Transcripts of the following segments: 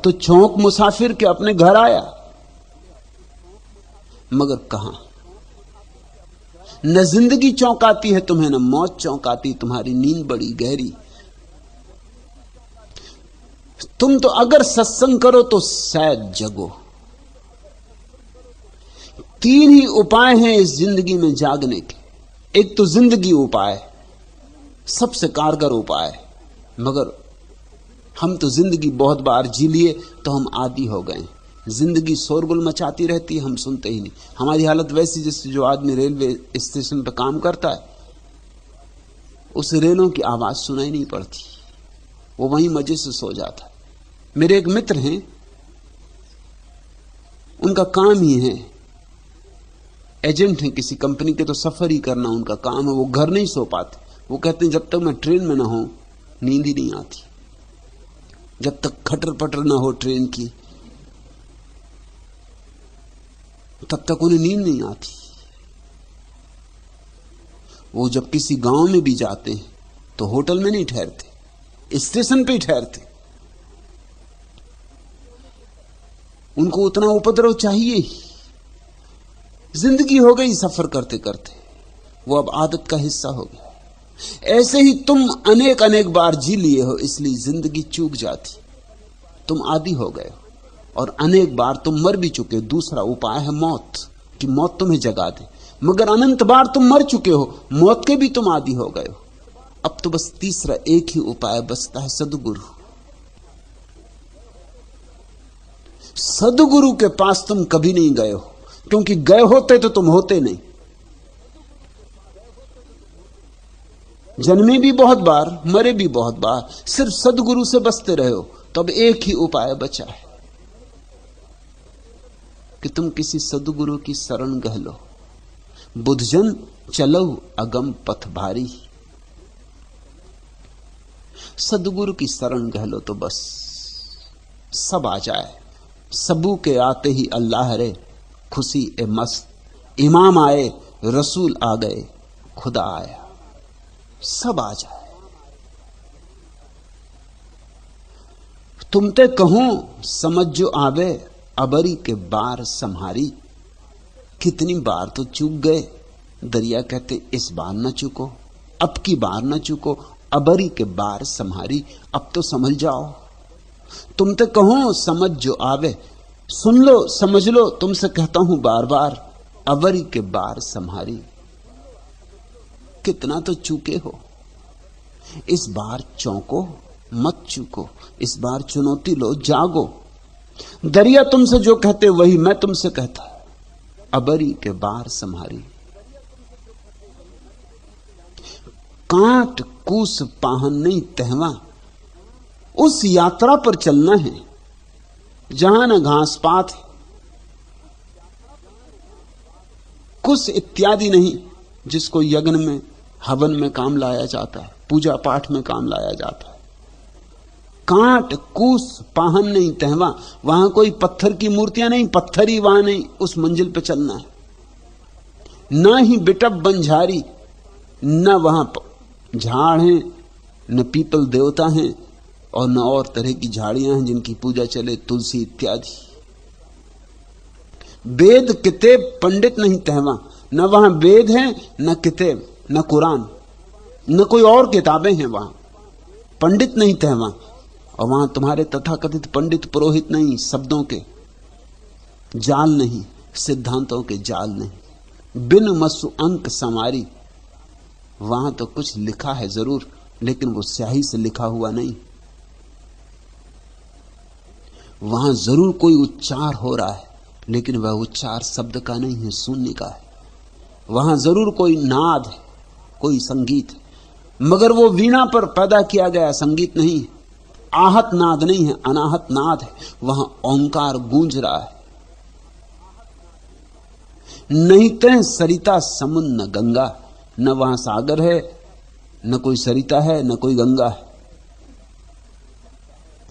तो चौंक मुसाफिर के अपने घर आया, मगर कहां? न जिंदगी चौंकाती है तुम्हें, न मौत चौंकाती, तुम्हारी नींद बड़ी गहरी। तुम तो अगर सत्संग करो तो शायद जगो। 3 ही उपाय हैं इस जिंदगी में जागने के। एक तो जिंदगी उपाय, सबसे कारगर उपाय, मगर हम तो जिंदगी बहुत बार जी लिए तो हम आदी हो गए। जिंदगी शोरगुल मचाती रहती है, हम सुनते ही नहीं। हमारी हालत वैसी जैसे जो आदमी रेलवे स्टेशन पर काम करता है, उस रेलों की आवाज सुनाई नहीं पड़ती, वो वहीं मजे से सो जाता है। मेरे एक मित्र हैं, उनका काम ही है, एजेंट हैं किसी कंपनी के, तो सफर ही करना उनका काम है। वो घर नहीं सो पाते। वो कहते हैं जब तक मैं ट्रेन में ना हूं नींद ही नहीं आती, जब तक खटर पटर ना हो ट्रेन की तब तक उन्हें नींद नहीं आती। वो जब किसी गांव में भी जाते हैं तो होटल में नहीं ठहरते, स्टेशन पे ही ठहरते। उनको उतना उपद्रव चाहिए ही। जिंदगी हो गई सफर करते करते, वो अब आदत का हिस्सा हो गया। ऐसे ही तुम अनेक अनेक बार जी लिए हो, इसलिए जिंदगी चूक जाती, तुम आदी हो गए हो, और अनेक बार तुम मर भी चुके। दूसरा उपाय है मौत, कि मौत तुम्हें जगा दे, मगर अनंत बार तुम मर चुके हो, मौत के भी तुम आदी हो गए हो। अब तो बस तीसरा एक ही उपाय बचता है, सद्गुरु। सद्गुरु के पास तुम कभी नहीं गए हो, क्योंकि गए होते तो तुम होते नहीं। जन्मे भी बहुत बार, मरे भी बहुत बार, सिर्फ सद्गुरु से बचते रहे हो। तो अब एक ही उपाय बचा है कि तुम किसी सद्गुरु की शरण गह लो। बुद्धजन चलो अगम पथ भारी, सद्गुरु की शरण गह लो तो बस सब आ जाए। सबू के आते ही अल्लाह रे, खुशी ए मस्त। इमाम आए, रसूल आ गए, खुदा आया, सब आ जाए। तुम ते कहूं समझ जो आवे, अबरी के बार संहारी। कितनी बार तो चूक गए, दरिया कहते इस बार न चूको, अब की बार न चूको, अबरी के बार संहारी। अब तो समझ जाओ। तुम ते कहूं समझ जो आवे, सुन लो समझ लो, तुमसे कहता हूं बार बार, अबरी के बार संहारी। कितना तो चूके हो, इस बार चौंको, मत चूको। इस बार चुनौती लो, जागो। दरिया तुमसे जो कहते वही मैं तुमसे कहता, अबरी के बार संहारी। कांट कूस पाहन नहीं तहवा, उस यात्रा पर चलना है जहां न घास पात है, कुछ इत्यादि नहीं, जिसको यज्ञ में हवन में काम लाया जाता है, पूजा पाठ में काम लाया जाता है। कांट कूस पाहन नहीं तहवा, वहां कोई पत्थर की मूर्तियां नहीं, पत्थर ही वहां नहीं, उस मंजिल पे चलना है। ना ही बिटप बंझारी, न वहां झाड़ हैं, न पीपल देवता हैं, और न और तरह की झाड़ियां हैं जिनकी पूजा चले, तुलसी इत्यादि। वेद किताब पंडित नहीं तहवा, न वहां वेद है, न किताब, न कुरान, न कोई और किताबें हैं वहां। पंडित नहीं तहवा, और वहां तुम्हारे तथाकथित पंडित पुरोहित नहीं, शब्दों के जाल नहीं, सिद्धांतों के जाल नहीं। बिन मसु अंक समारी, वहां तो कुछ लिखा है जरूर, लेकिन वो स्याही से लिखा हुआ नहीं। वहां जरूर कोई उच्चार हो रहा है, लेकिन वह उच्चार शब्द का नहीं है, शून्य का है। वहां जरूर कोई नाद है, कोई संगीत है, मगर वो वीणा पर पैदा किया गया संगीत नहीं है, आहत नाद नहीं है, अनाहत नाद है। वहां ओंकार गूंज रहा है। नहीं तय सरिता समुद्र न गंगा, न वहां सागर है, न कोई सरिता है, न कोई गंगा है।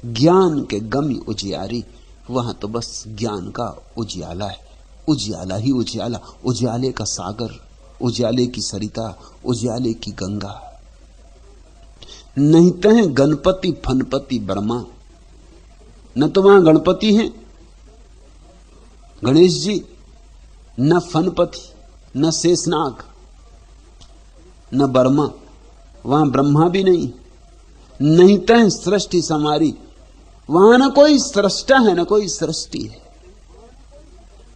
ज्ञान के गमी उजियारी, वहां तो बस ज्ञान का उजियाला है, उजियाला ही उजियाला, उजियाले का सागर, उजियाले की सरिता, उजियाले की गंगा। नहीं तह गणपति फनपति ब्रह्मा, न तो वहां गणपति हैं, गणेश जी, न फनपति, न शेषनाग, न बर्मा, वहां ब्रह्मा भी नहीं, नहीं तय सृष्टि समारी। वहां न कोई सृष्टा है न कोई सृष्टि है।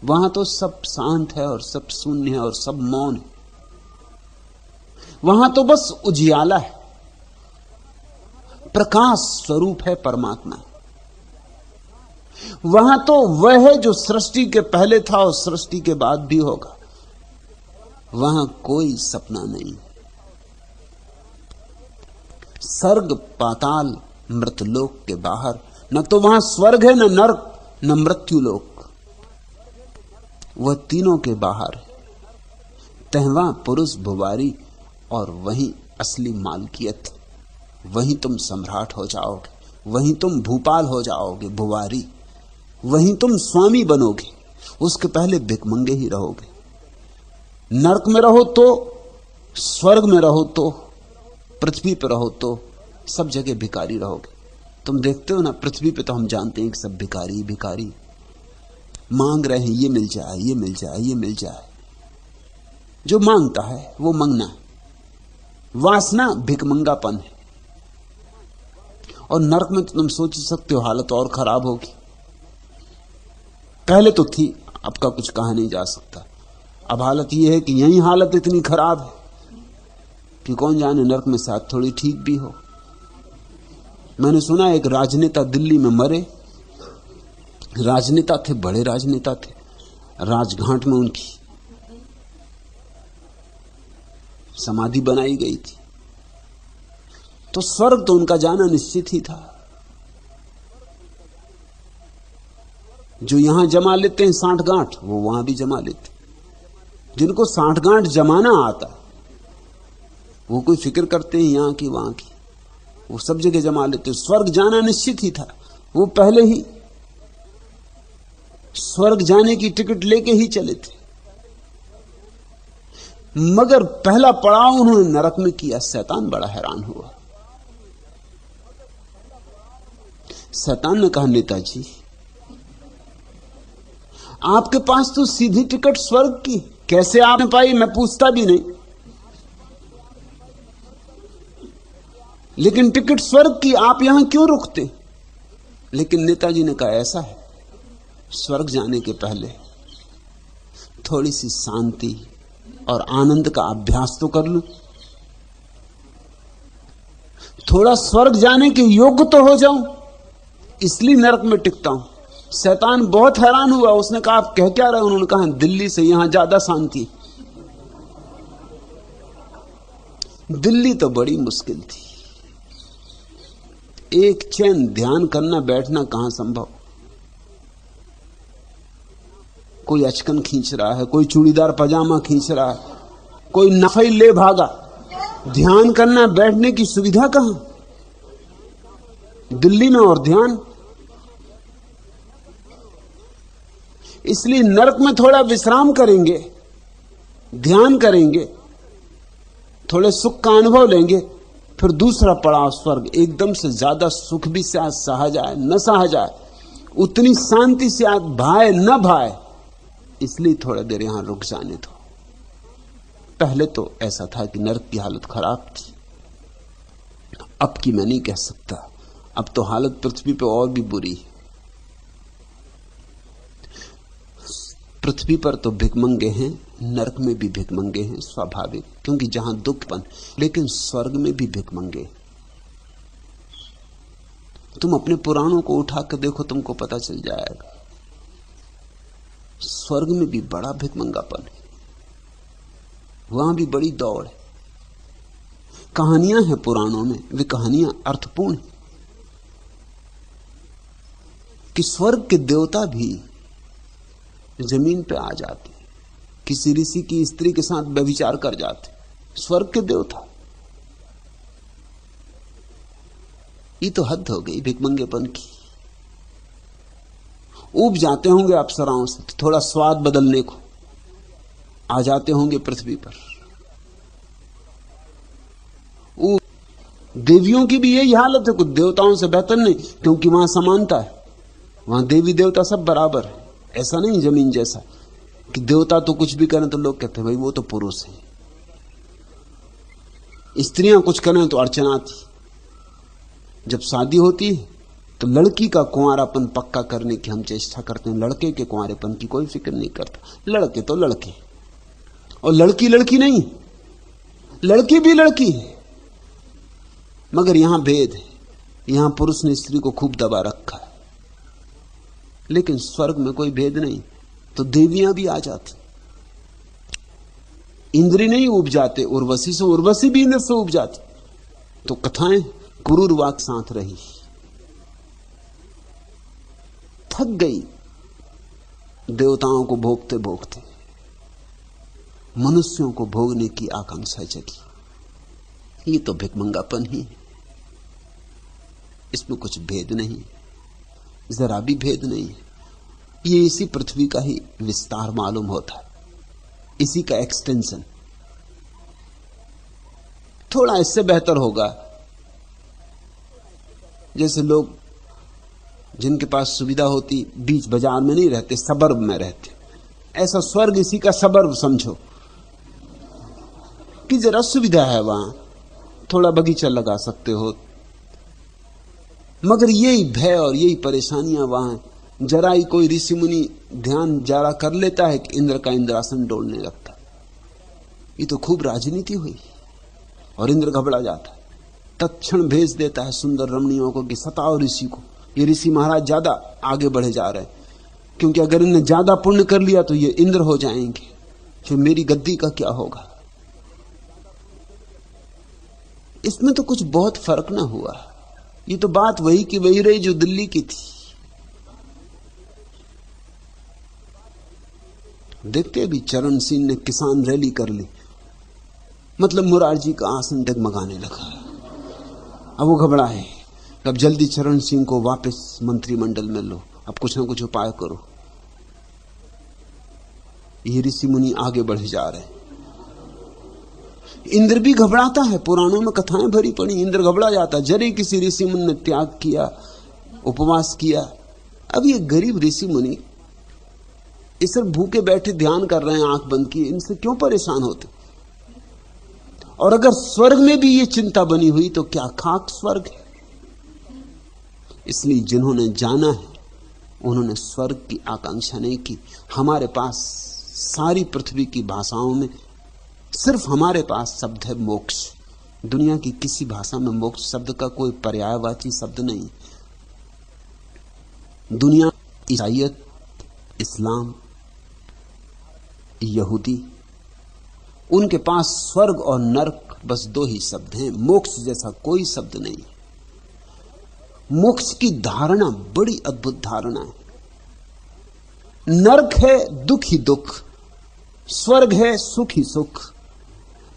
वहां तो सब शांत है और सब शून्य है और सब मौन है। वहां तो बस उजियाला है, प्रकाश स्वरूप है परमात्मा। वहां तो वह है जो सृष्टि के पहले था और सृष्टि के बाद भी होगा। वहां कोई सपना नहीं। स्वर्ग पाताल मृतलोक के बाहर न तो वहां स्वर्ग है, न नरक, न मृत्युलोक। वह तीनों के बाहर है। तहवा पुरुष भुवारी, और वहीं असली मालकियत। वहीं तुम सम्राट हो जाओगे, वहीं तुम भूपाल हो जाओगे, भुवारी। वहीं तुम स्वामी बनोगे, उसके पहले भिखमंगे ही रहोगे। नरक में रहो तो, स्वर्ग में रहो तो, पृथ्वी पर रहो तो, सब जगह भिखारी रहोगे। तुम देखते हो ना, पृथ्वी पे तो हम जानते हैं कि सब भिखारी भिखारी मांग रहे हैं, ये मिल जाए, ये मिल जाए, ये मिल जाए। जो मांगता है वो मंगना है, वासना भिखमंगापन है। और नरक में तो तुम सोच सकते हो हालत और खराब होगी। पहले तो थी, अब का कुछ कहा नहीं जा सकता। अब हालत यह है कि यही हालत इतनी खराब है कि कौन जाने नरक में शायद थोड़ी ठीक भी हो। मैंने सुना एक राजनेता दिल्ली में मरे। राजनेता थे, बड़े राजनेता थे। राजघाट में उनकी समाधि बनाई गई थी। तो स्वर्ग तो उनका जाना निश्चित ही था। जो यहां जमा लेते हैं 60 गांठ, वो वहां भी जमा लेते। जिनको 60 गांठ जमाना आता, वो कोई फिक्र करते हैं यहां की वहां की, वो सब जगह जमा लेते। स्वर्ग जाना निश्चित ही था। वो पहले ही स्वर्ग जाने की टिकट लेके ही चले थे। मगर पहला पड़ाव उन्होंने नरक में किया। शैतान बड़ा हैरान हुआ। शैतान ने कहा, नेताजी आपके पास तो सीधी टिकट स्वर्ग की, कैसे आपने पाई? मैं पूछता भी नहीं, लेकिन टिकट स्वर्ग की, आप यहां क्यों रुकते? लेकिन नेताजी ने कहा, ऐसा है, स्वर्ग जाने के पहले थोड़ी सी शांति और आनंद का अभ्यास तो कर लूं, थोड़ा स्वर्ग जाने के योग्य तो हो जाऊं, इसलिए नरक में टिकता हूं। शैतान बहुत हैरान हुआ। उसने कहा, आप कह क्या रहे? उन्होंने कहा, दिल्ली से यहां ज्यादा शांति। दिल्ली तो बड़ी मुश्किल थी। एक चैन ध्यान करना बैठना कहां संभव। कोई अचकन खींच रहा है, कोई चूड़ीदार पजामा खींच रहा है, कोई नफई ले भागा। ध्यान करना बैठने की सुविधा कहां दिल्ली में? और ध्यान, इसलिए नरक में थोड़ा विश्राम करेंगे, ध्यान करेंगे, थोड़े सुख का अनुभव लेंगे, फिर दूसरा पड़ाव स्वर्ग। एकदम से ज्यादा सुख भी शायद सहा जाए न सहा जाए, उतनी शांति शायद भाए न भाए, इसलिए थोड़ा देर यहां रुक जाने दो। पहले तो ऐसा था कि नरक की हालत खराब थी, अब की मैं नहीं कह सकता। अब तो हालत पृथ्वी पे और भी बुरी है। पृथ्वी पर तो भिखमंगे हैं, नरक में भी भिखमंगे हैं, स्वाभाविक, क्योंकि जहां दुखपन। लेकिन स्वर्ग में भी भिखमंगे। तुम अपने पुराणों को उठा कर देखो, तुमको पता चल जाएगा। स्वर्ग में भी बड़ा भिखमंगापन है, वहां भी बड़ी दौड़ है। कहानियां हैं पुराणों में, वे कहानियां अर्थपूर्ण हैं कि स्वर्ग के देवता भी जमीन पे आ जाते, किसी ऋषि की स्त्री के साथ व्यभिचार कर जाते। स्वर्ग के देवता, ये तो हद हो गई भिखमंगेपन की। ऊब जाते होंगे अप्सराओं से, तो थोड़ा स्वाद बदलने को आ जाते होंगे पृथ्वी पर। देवियों की भी यही हालत है, कुछ देवताओं से बेहतर नहीं, क्योंकि वहां समानता है। वहां देवी देवता सब बराबर है। ऐसा नहीं जमीन जैसा कि देवता तो कुछ भी करें तो लोग कहते हैं भाई वो तो पुरुष है, स्त्रियां कुछ करें तो अर्चना थी। जब शादी होती है तो लड़की का कुंवारापन पक्का करने की हम चेष्टा करते हैं, लड़के के कुंवारेपन की कोई फिक्र नहीं करता। लड़के तो लड़के, और लड़की लड़की नहीं, लड़की भी लड़की है। मगर यहां भेद है, यहां पुरुष ने स्त्री को खूब दबा रखा है, लेकिन स्वर्ग में कोई भेद नहीं। तो देवियां भी आ जाती, इंद्र नहीं उब जाते उर्वशी से, उर्वशी भी इंद्र से उब जाती। तो कथाएं क्रूर वाक साथ रही, थक गई देवताओं को भोगते भोगते, मनुष्यों को भोगने की आकांक्षा जगी। ये तो भिखमंगापन ही है, इसमें कुछ भेद नहीं, जरा भी भेद नहीं है। ये इसी पृथ्वी का ही विस्तार मालूम होता है, इसी का एक्सटेंशन। थोड़ा इससे बेहतर होगा जैसे लोग जिनके पास सुविधा होती बीच बाजार में नहीं रहते, सबर्ब में रहते। ऐसा स्वर्ग इसी का सबर्ब समझो कि जरा सुविधा है, वहां थोड़ा बगीचा लगा सकते हो। मगर यही भय और यही परेशानियां वहां हैं। जरा ही कोई ऋषि मुनि ध्यान जरा कर लेता है कि इंद्र का इंद्रासन डोलने लगता। ये तो खूब राजनीति हुई और इंद्र घबरा जाता है, तत्क्षण भेज देता है सुंदर रमणियों को कि सताओ ऋषि को। ये ऋषि महाराज ज्यादा आगे बढ़े जा रहे हैं, क्योंकि अगर इन्हें ज्यादा पुण्य कर लिया तो ये इंद्र हो जाएंगे, फिर मेरी गद्दी का क्या होगा। इसमें तो कुछ बहुत फर्क ना हुआ। ये तो बात वही की वही रही जो दिल्ली की थी। देखते अभी चरण सिंह ने किसान रैली कर ली, मतलब मुरारजी का आसन डगमगाने लगा। अब वो घबरा है, अब जल्दी चरण सिंह को वापस मंत्रिमंडल में लो, अब कुछ ना कुछ उपाय करो। ये ऋषि मुनि आगे बढ़े जा रहे हैं। इंद्र भी घबराता है, पुराणों में कथाएं भरी पड़ी, इंद्र घबरा जाता। जरे किसी ऋषि मुनि ने त्याग किया, उपवास किया। अब ये गरीब ऋषि मुनि इस भूखे बैठे ध्यान कर रहे हैं, आंख बंद किए, इनसे क्यों परेशान होते। और अगर स्वर्ग में भी ये चिंता बनी हुई तो क्या खाक स्वर्ग है। इसलिए जिन्होंने जाना है उन्होंने स्वर्ग की आकांक्षा नहीं की। हमारे पास सारी पृथ्वी की भाषाओं में सिर्फ हमारे पास शब्द है मोक्ष। दुनिया की किसी भाषा में मोक्ष शब्द का कोई पर्यायवाची शब्द नहीं। दुनिया, ईसाईयत, इस्लाम, यहूदी, उनके पास स्वर्ग और नरक बस दो ही शब्द हैं, मोक्ष जैसा कोई शब्द नहीं। मोक्ष की धारणा बड़ी अद्भुत धारणा है। नरक है दुख ही दुख, स्वर्ग है सुख ही सुख।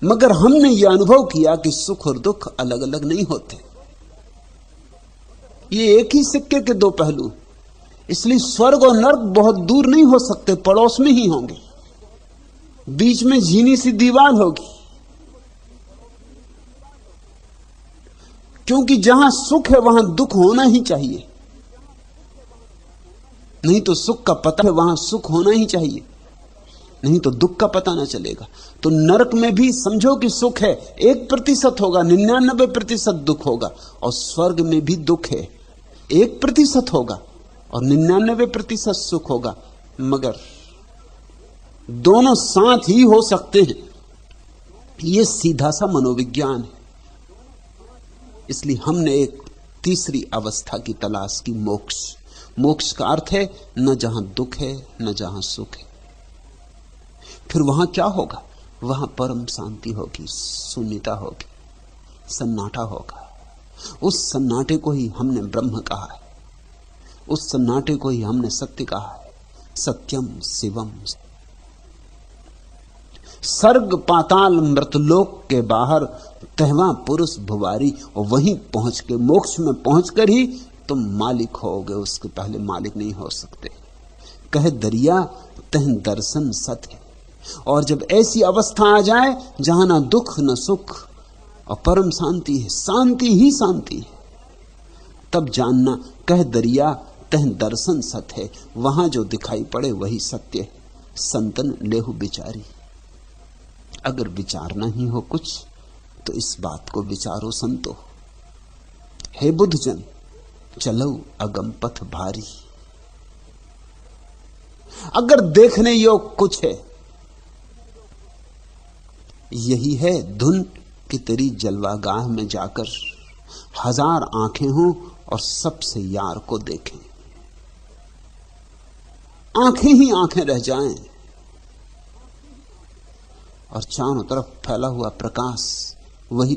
मगर हमने यह अनुभव किया कि सुख और दुख अलग अलग नहीं होते, ये एक ही सिक्के के दो पहलू। इसलिए स्वर्ग और नरक बहुत दूर नहीं हो सकते, पड़ोस में ही होंगे, बीच में झीनी सी दीवार होगी। क्योंकि जहां सुख है वहां दुख होना ही चाहिए, नहीं तो सुख का पता है वहां सुख होना ही चाहिए, नहीं तो दुख का पता ना चलेगा। तो नरक में भी समझो कि सुख है 1% होगा, 99% दुख होगा। और स्वर्ग में भी दुख है 1% होगा और 99% सुख होगा। मगर दोनों साथ ही हो सकते हैं, यह सीधा सा मनोविज्ञान है। इसलिए हमने एक तीसरी अवस्था की तलाश की, मोक्ष। मोक्ष का अर्थ है न जहां दुख है न जहां सुख है। फिर वहां क्या होगा? वहां परम शांति होगी, शून्यता होगी, सन्नाटा होगा। उस सन्नाटे को ही हमने ब्रह्म कहा है, उस सन्नाटे को ही हमने सत्य कहा है। सत्यम शिवम। सर्ग पाताल मृतलोक के बाहर तहवा पुरुष भुवारी। और वहीं पहुंच के, मोक्ष में पहुंचकर ही तुम मालिक होगे, उसके पहले मालिक नहीं हो सकते। कहे दरिया तह दर्शन सत है। और जब ऐसी अवस्था आ जाए जहां ना दुख न सुख और परम शांति है, शांति ही शांति है, तब जानना कह दरिया तह दर्शन सत है, वहां जो दिखाई पड़े वही सत्य है। संतन लेहु विचारी, अगर विचारना ही हो कुछ तो इस बात को विचारो संतो। हे बुद्धजन चलो अगम पथ भारी, अगर देखने योग कुछ है यही है धुन कि तेरी जलवागाह में जाकर हजार आंखें हों और सबसे यार को देखें। आंखें ही आंखें रह जाएं और चारों तरफ फैला हुआ प्रकाश वही